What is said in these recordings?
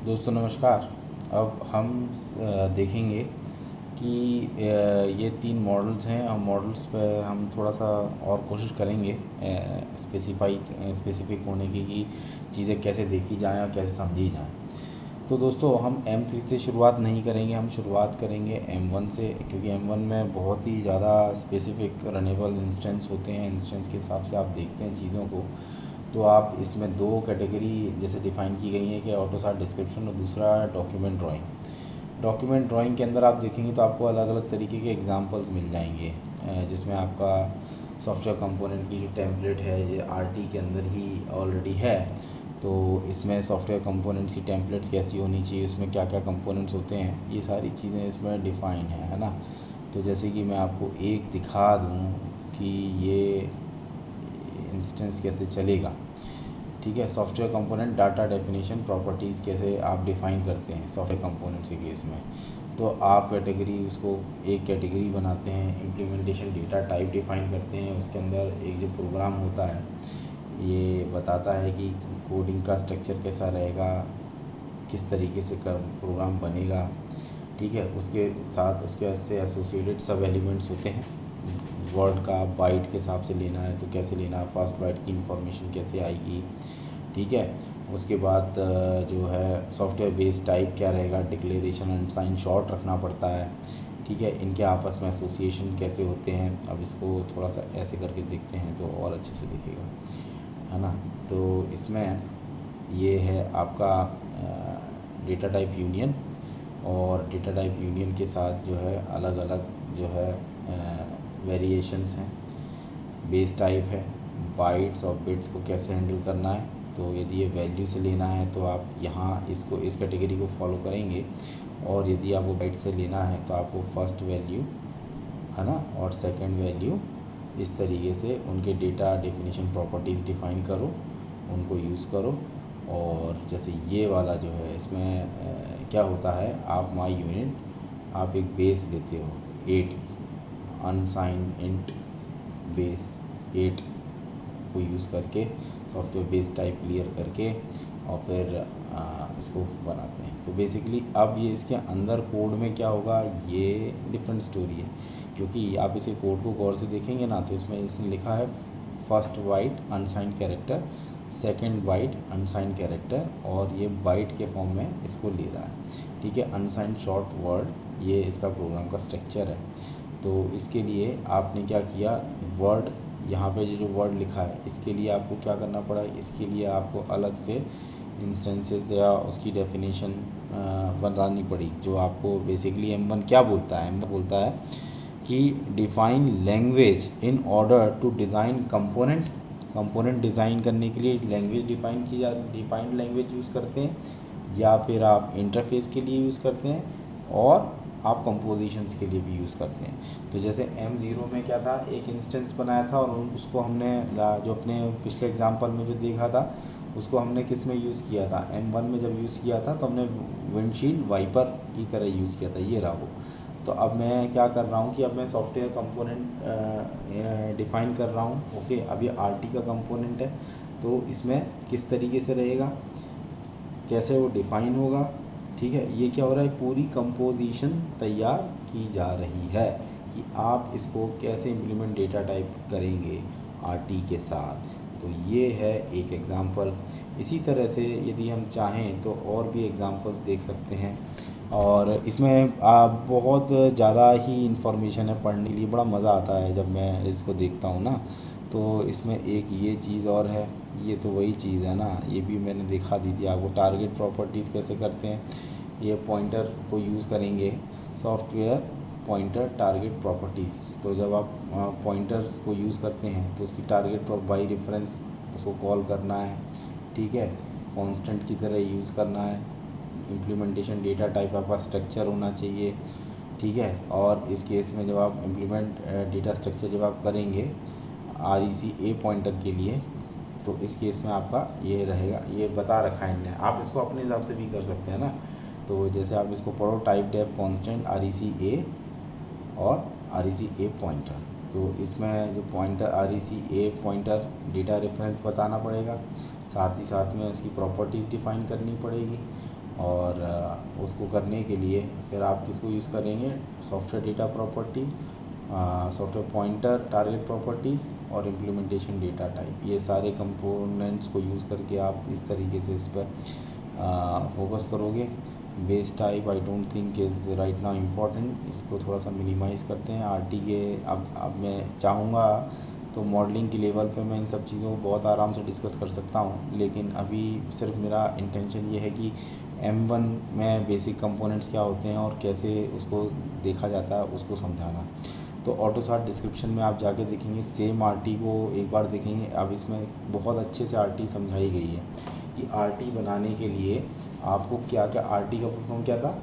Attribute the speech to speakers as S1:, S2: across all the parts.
S1: दोस्तों नमस्कार। अब हम देखेंगे कि ये 3 मॉडल्स हैं। हम मॉडल्स पे हम थोड़ा सा और कोशिश करेंगे स्पेसिफिक होने की कि चीज़ें कैसे देखी जाएं और कैसे समझी जाएं। तो दोस्तों हम M3 से शुरुआत नहीं करेंगे, हम शुरुआत करेंगे M1 से, क्योंकि M1 में बहुत ही ज़्यादा स्पेसिफिक रनेबल इंस्टेंस होते हैं। इंस्टेंस के हिसाब से आप देखते हैं चीज़ों को। तो आप इसमें 2 कैटेगरी जैसे डिफ़ाइन की गई है कि ऑटोसार डिस्क्रिप्शन और दूसरा डॉक्यूमेंट ड्राइंग। डॉक्यूमेंट ड्राइंग के अंदर आप देखेंगे तो आपको अलग अलग तरीके के एग्जांपल्स मिल जाएंगे, जिसमें आपका सॉफ्टवेयर कंपोनेंट की जो टेम्पलेट है ये आरटी के अंदर ही ऑलरेडी है। तो इसमें सॉफ्टवेयर कंपोनेंट्स की टेम्पलेट्स कैसी होनी चाहिए, उसमें क्या क्या कंपोनेंट्स होते हैं, ये सारी चीज़ें इसमें डिफ़ाइन है ना। तो जैसे कि मैं आपको एक दिखा दूँ कि ये इंस्टेंस कैसे चलेगा। ठीक है, software component data definition properties कैसे आप डिफ़ाइन करते हैं सॉफ्टवेयर कंपोनेंट्स के केस में। तो आप कैटेगरी उसको एक कैटेगरी बनाते हैं, इम्प्लीमेंटेशन डेटा टाइप डिफ़ाइन करते हैं। उसके अंदर एक जो प्रोग्राम होता है ये बताता है कि कोडिंग का स्ट्रक्चर कैसा रहेगा, किस तरीके से प्रोग्राम बनेगा। ठीक है, उसके साथ उसके से एसोसिएटेड सब एलिमेंट्स होते हैं। वर्ड का बाइट के हिसाब से लेना है तो कैसे लेना है, फर्स्ट बाइट की इंफॉर्मेशन कैसे आएगी। ठीक है, उसके बाद जो है सॉफ्टवेयर बेस्ड टाइप क्या रहेगा, डिक्लेरेशन अनसाइन शॉर्ट रखना पड़ता है। ठीक है, इनके आपस में एसोसिएशन कैसे होते हैं। अब इसको थोड़ा सा ऐसे करके देखते हैं तो और अच्छे से दिखेगा, है ना। तो इसमें ये है आपका डेटा टाइप यूनियन, और डेटा टाइप यूनियन के साथ जो है अलग अलग जो है वेरिएशंस हैं। बेस टाइप है, बाइट्स और बिट्स को कैसे हैंडल करना है। तो यदि ये वैल्यू से लेना है तो आप यहाँ इसको इस कैटेगरी को फॉलो करेंगे, और यदि आपको बाइट से लेना है तो आपको फर्स्ट वैल्यू, है ना, और सेकंड वैल्यू, इस तरीके से उनके डेटा डेफिनेशन प्रॉपर्टीज़ डिफ़ाइन करो, उनको यूज़ करो। और जैसे ये वाला जो है इसमें क्या होता है, आप माई यूनिट आप एक बेस लेते हो 8 अनसाइंड इंट बेस 8 को यूज़ करके सॉफ्टवेयर बेस टाइप क्लियर करके और फिर इसको बनाते हैं। तो बेसिकली अब ये इसके अंदर कोड में क्या होगा ये डिफरेंट स्टोरी है, क्योंकि आप इसे कोड को गौर से देखेंगे ना तो इसमें इसने लिखा है first byte unsigned character, second byte unsigned character, और ये बाइट के फॉर्म में इसको ले रहा है। ठीक है, अनसाइंड शॉर्ट वर्ड, ये इसका प्रोग्राम का स्ट्रक्चर है। तो इसके लिए आपने क्या किया, वर्ड यहाँ पे जो वर्ड लिखा है इसके लिए आपको क्या करना पड़ा, इसके लिए आपको अलग से इंस्टेंसेस या उसकी डेफिनेशन बनानी पड़ी। जो आपको बेसिकली M1 क्या बोलता है, M1 बोलता है कि define language in order to design component design करने के लिए लैंग्वेज डिफ़ाइंड लैंग्वेज यूज़ करते हैं, या फिर आप इंटरफेस के लिए यूज़ करते हैं, और आप कंपोजिशंस के लिए भी यूज़ करते हैं। तो जैसे M0 में क्या था, एक इंस्टेंस बनाया था और उसको हमने जो अपने पिछले एग्जांपल में जो देखा था उसको हमने किस में यूज़ किया था, M1 में जब यूज़ किया था तो हमने विंडशील्ड वाइपर की तरह यूज़ किया था, ये रहा वो। तो अब मैं क्या कर रहा हूँ कि अब मैं सॉफ्टवेयर कंपोनेंट डिफ़ाइन कर रहा हूँ। ओके, अब ये आरटी का कंपोनेंट है तो इसमें किस तरीके से रहेगा, कैसे वो डिफ़ाइन होगा। ठीक है, ये क्या हो रहा है, पूरी कंपोजिशन तैयार की जा रही है कि आप इसको कैसे इम्प्लीमेंट डेटा टाइप करेंगे आरटी के साथ। तो ये है एक एग्ज़ाम्पल। इसी तरह से यदि हम चाहें तो और भी एग्ज़ाम्पल्स देख सकते हैं, और इसमें बहुत ज़्यादा ही इन्फॉर्मेशन है, पढ़ने के लिए बड़ा मज़ा आता है जब मैं इसको देखता हूँ ना। तो इसमें एक ये चीज़ और है, ये तो वही चीज़ है ना, ये भी मैंने दिखा दी थी आपको। टारगेट प्रॉपर्टीज़ कैसे करते हैं, ये पॉइंटर को यूज़ करेंगे, सॉफ्टवेयर पॉइंटर टारगेट प्रॉपर्टीज़। तो जब आप पॉइंटर्स को यूज़ करते हैं तो उसकी टारगेट बाई रेफरेंस उसको कॉल करना है। ठीक है, कांस्टेंट की तरह यूज़ करना है। इम्प्लीमेंटेशन डेटा टाइप आपका स्ट्रक्चर होना चाहिए। ठीक है, और इस केस में जब आप इम्प्लीमेंट डेटा स्ट्रक्चर जब आप करेंगे REC पॉइंटर के लिए, तो इस केस में आपका ये रहेगा, ये बता रखा है इनने, आप इसको अपने हिसाब से भी कर सकते हैं ना। तो जैसे आप इसको पढ़ो, टाइप डेफ कांस्टेंट REC और REC पॉइंटर। तो इसमें जो pointer REC pointer data reference बताना पड़ेगा, साथ ही साथ में इसकी प्रॉपर्टीज़ डिफ़ाइन करनी पड़ेगी, और उसको करने के लिए फिर आप किसको यूज़ करेंगे, software data property, software pointer, target properties और इम्प्लीमेंटेशन डेटा टाइप, ये सारे कंपोनेंट्स को यूज़ करके आप इस तरीके से इस पर फोकस करोगे। Base type I don't think is right now important, इसको थोड़ा सा मिनिमाइज़ करते हैं। आरटी के अब मैं चाहूँगा तो मॉडलिंग के लेवल पे मैं इन सब चीज़ों को बहुत आराम से डिस्कस कर सकता हूँ, लेकिन अभी सिर्फ मेरा इंटेंशन ये है कि M1 में बेसिक कंपोनेंट्स क्या होते हैं और कैसे उसको देखा जाता है उसको समझाना। तो ऑटोसार्ट डिस्क्रिप्शन में आप जाके देखेंगे, सेम आरटी को एक बार देखेंगे। अब इसमें बहुत अच्छे से आरटी समझाई गई है कि आरटी बनाने के लिए आपको क्या क्या, आरटी का फुल फॉर्म क्या था,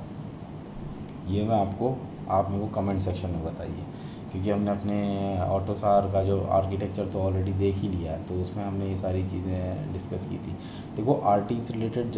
S1: ये मैं आपको, आप मेरे को कमेंट सेक्शन में बताइए, क्योंकि हमने अपने ऑटोसार का जो आर्किटेक्चर तो ऑलरेडी देख ही लिया है, तो उसमें हमने ये सारी चीज़ें डिस्कस की थी। देखो आरटी से रिलेटेड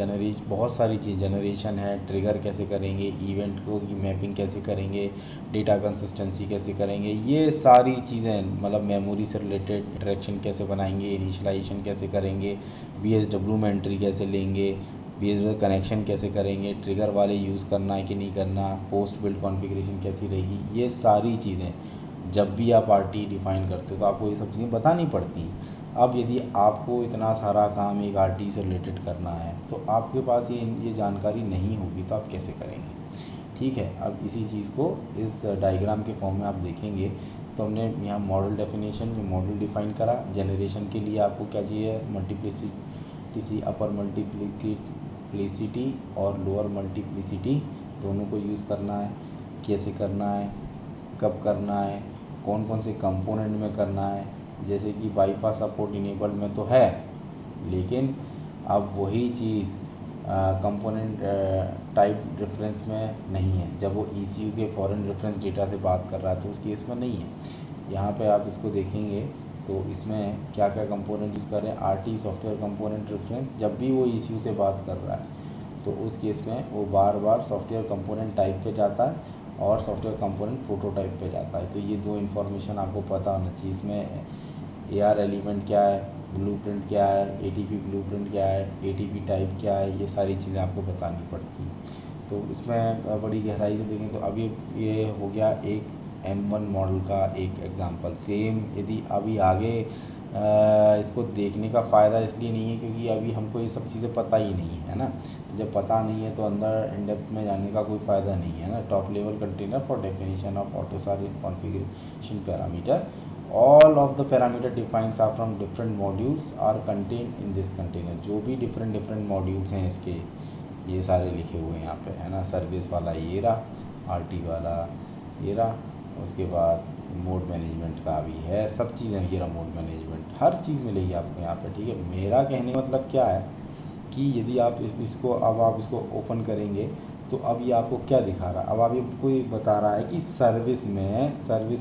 S1: बहुत सारी चीज़, जनरेशन है, ट्रिगर कैसे करेंगे, इवेंट को की मैपिंग कैसे करेंगे, डेटा कंसिस्टेंसी कैसे करेंगे, ये सारी चीज़ें, मतलब मेमोरी से रिलेटेड इंटरेक्शन कैसे बनाएंगे, इनिशियलाइजेशन कैसे करेंगे, BSW में एंट्री कैसे लेंगे, BSW कनेक्शन कैसे करेंगे, ट्रिगर वाले यूज़ करना है कि नहीं करना, पोस्ट बिल्ड कॉन्फ़िगरेशन कैसी रहेगी, ये सारी चीज़ें जब भी आप आरटी डिफ़ाइन करते हो तो आपको ये सब चीज़ें बतानी पड़ती हैं। अब यदि आपको इतना सारा काम एक आरटी से रिलेटेड करना है तो आपके पास ये जानकारी नहीं होगी तो आप कैसे करेंगे, ठीक है। अब इसी चीज़ को इस डायग्राम के फॉर्म में आप देखेंगे तो हमने यहाँ मॉडल डेफिनेशन में मॉडल डिफ़ाइन करा। जनरेशन के लिए आपको क्या चाहिए, मल्टीप्लिसिटी, अपर मल्टीप्लिसिटी और लोअर मल्टीप्लिसिटी दोनों को यूज़ करना है, कैसे करना है, कब करना है, कौन कौन से कंपोनेंट में करना है। जैसे कि बाईपास सपोर्ट इनेबल्ड में तो है, लेकिन अब वही चीज़ कंपोनेंट टाइप रेफरेंस में नहीं है। जब वो ECU के फॉरेन रेफरेंस डेटा से बात कर रहा है तो उस केस में नहीं है। यहाँ पे आप इसको देखेंगे तो इसमें क्या क्या कंपोनेंट यूज़ कर रहे हैं, RT सॉफ्टवेयर कंपोनेंट रेफरेंस, जब भी वो ECU से बात कर रहा है तो उस केस में वो बार बार सॉफ्टवेयर कंपोनेंट टाइप पे जाता है और सॉफ्टवेयर कंपोनेंट प्रोटोटाइप पे जाता है। तो ये दो इन्फॉर्मेशन आपको पता होना चाहिए। इसमें AR एलिमेंट क्या है, ब्लूप्रिंट क्या है, ATP ब्लूप्रिंट क्या है, ATP टाइप क्या है, ये सारी चीज़ें आपको बतानी पड़ती हैं। तो इसमें बड़ी गहराई से देखें तो अभी ये हो गया एक M1 मॉडल का एक एग्जांपल। सेम यदि अभी आगे इसको देखने का फ़ायदा इसलिए नहीं है क्योंकि अभी हमको ये सब चीज़ें पता ही नहीं है ना। तो जब पता नहीं है तो अंदर इन डेप्थ में जाने का कोई फ़ायदा नहीं है ना। Top level container for definition of AUTOSAR configuration parameter, all of the parameter defines are from different modules are contained in this container. जो भी डिफरेंट मॉड्यूल्स हैं इसके, ये सारे लिखे हुए हैं यहाँ पे, है ना। सर्विस वाला ये रहा, आरटी वाला ये रहा, उसके बाद मोड मैनेजमेंट का भी है, सब चीज़ें ये रहा, मोड मैनेजमेंट, हर चीज़ मिलेगी आपको यहाँ पे, ठीक है। मेरा कहने का मतलब क्या है कि यदि आप इसको अब आप इसको ओपन करेंगे तो अब ये आपको क्या दिखा रहा है, अब आप ये कोई बता रहा है कि सर्विस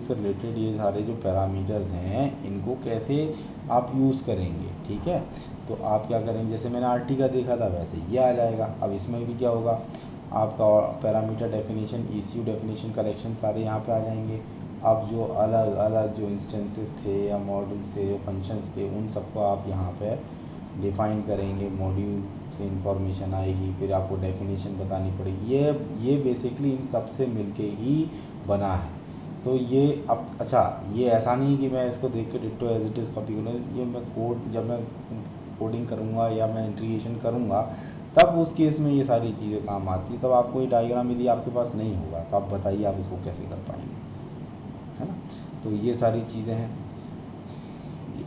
S1: से रिलेटेड ये सारे जो पैरामीटर्स हैं इनको कैसे आप यूज़ करेंगे, ठीक है। तो आप क्या करेंगे, जैसे मैंने आरटी का देखा था वैसे ये आ जाएगा। अब इसमें भी क्या होगा, आपका parameter definition, ECU definition, collection सारे यहाँ पे आ जाएंगे। अब जो अलग अलग जो इंस्टेंसेस थे या मॉडल्स थे, जो फंक्शंस थे, उन सबको आप यहाँ पे डिफ़ाइन करेंगे। मॉड्यूल से इंफॉर्मेशन आएगी, फिर आपको डेफिनेशन बतानी पड़ेगी। ये बेसिकली इन सब से मिलके ही बना है। तो ये अब अच्छा, ये ऐसा नहीं कि मैं इसको देख के ditto as it is copy करूँ। ये मैं जब मैं कोडिंग करूँगा या मैं इंटीग्रेशन करूँगा तब उस केस में ये सारी चीज़ें काम आती है। तब आपको ये डायग्राम यदि आपके पास नहीं होगा तो आप बताइए आप इसको कैसे कर पाएंगे, है ना। तो ये सारी चीज़ें हैं।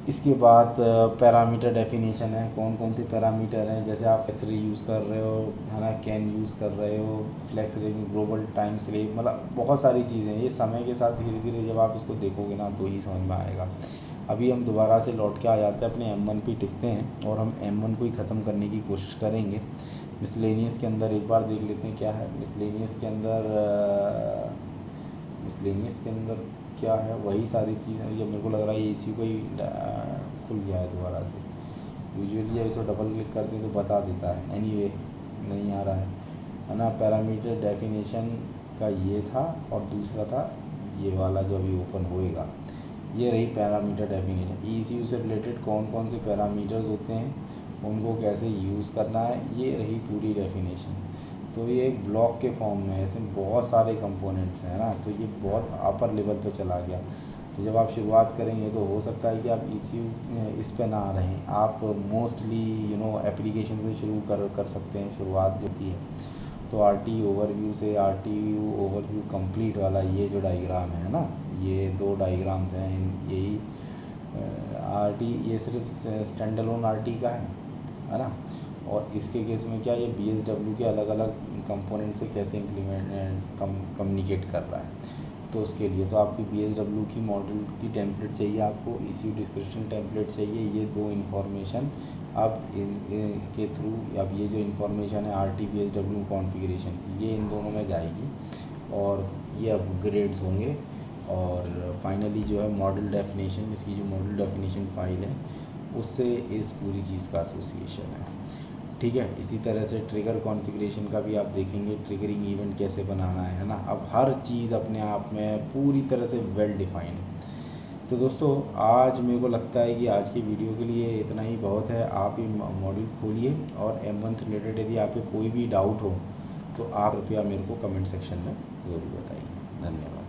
S1: इसके बाद पैरामीटर डेफिनेशन है, कौन कौन से पैरामीटर हैं। जैसे आप फ्लेक्स रे यूज़ कर रहे हो, है ना, कैन यूज़ कर रहे हो, फ्लेक्स रे ग्लोबल टाइम स्लेव, मतलब बहुत सारी चीज़ें। ये समय के साथ धीरे धीरे जब आप इसको देखोगे ना तो ही समझ में आएगा। अभी हम दोबारा से लौट के आ जाते हैं, अपने M1 पे टिकते हैं और हम M1 को ही ख़त्म करने की कोशिश करेंगे। मिसलेनियस के अंदर एक बार देख लेते हैं क्या है। मिसलेनियस के अंदर क्या है, वही सारी चीज़ें। ये मेरे को लग रहा है इसी को ही खुल गया है दोबारा से। यूजुअली जब इसको डबल क्लिक करते हैं तो बता देता है, एनीवे नहीं आ रहा है ना। पैरामीटर डेफिनेशन का ये था और दूसरा था ये वाला जो अभी ओपन होएगा। ये रही पैरामीटर डेफिनेशन। ECU से रिलेटेड कौन कौन से पैरामीटर्स होते हैं उनको कैसे यूज़ करना है, ये रही पूरी डेफिनेशन। तो ये एक ब्लॉक के फॉर्म में ऐसे बहुत सारे कंपोनेंट्स हैं ना, तो ये बहुत अपर लेवल पे चला गया। तो जब आप शुरुआत करेंगे तो हो सकता है कि आप इस पे ना रहें, आप मोस्टली एप्लीकेशन से शुरू कर सकते हैं, शुरुआत जो होती है। तो आर टी ओवरव्यू से आर टी ओवरव्यू कंप्लीट वाला ये जो डायग्राम है ना, ये 2 डायग्राम्स हैं, यही आर टी ये सिर्फ स्टैंड अलोन आर टी का है ना। और इसके केस में क्या, ये बी एस डब्ल्यू के अलग अलग कंपोनेंट से कैसे इम्प्लीमेंट कम्युनिकेट कर रहा है। तो उसके लिए तो आपकी बी एस डब्ल्यू की मॉडल की टेम्पलेट चाहिए, आपको ECU डिस्क्रिप्शन टेम्पलेट चाहिए। ये 2 इन्फॉर्मेशन आप के थ्रू, अब ये जो इन्फॉर्मेशन है R T B S W configuration की, ये इन दोनों में जाएगी और ये अपग्रेड्स होंगे। और फाइनली जो है मॉडल डेफिनेशन, इसकी जो मॉडल डेफिनेशन फ़ाइल है उससे इस पूरी चीज़ का एसोसिएशन है। ठीक है, इसी तरह से ट्रिगर कॉन्फ़िगरेशन का भी आप देखेंगे, ट्रिगरिंग इवेंट कैसे बनाना है ना। अब हर चीज़ अपने आप में पूरी तरह से वेल डिफाइंड है। तो दोस्तों आज मेरे को लगता है कि आज की वीडियो के लिए इतना ही बहुत है। आप ये मॉड्यूल खोलिए और M1 से रिलेटेड यदि आपके कोई भी डाउट हो तो आप कृपया मेरे को कमेंट सेक्शन में ज़रूर बताइए। धन्यवाद।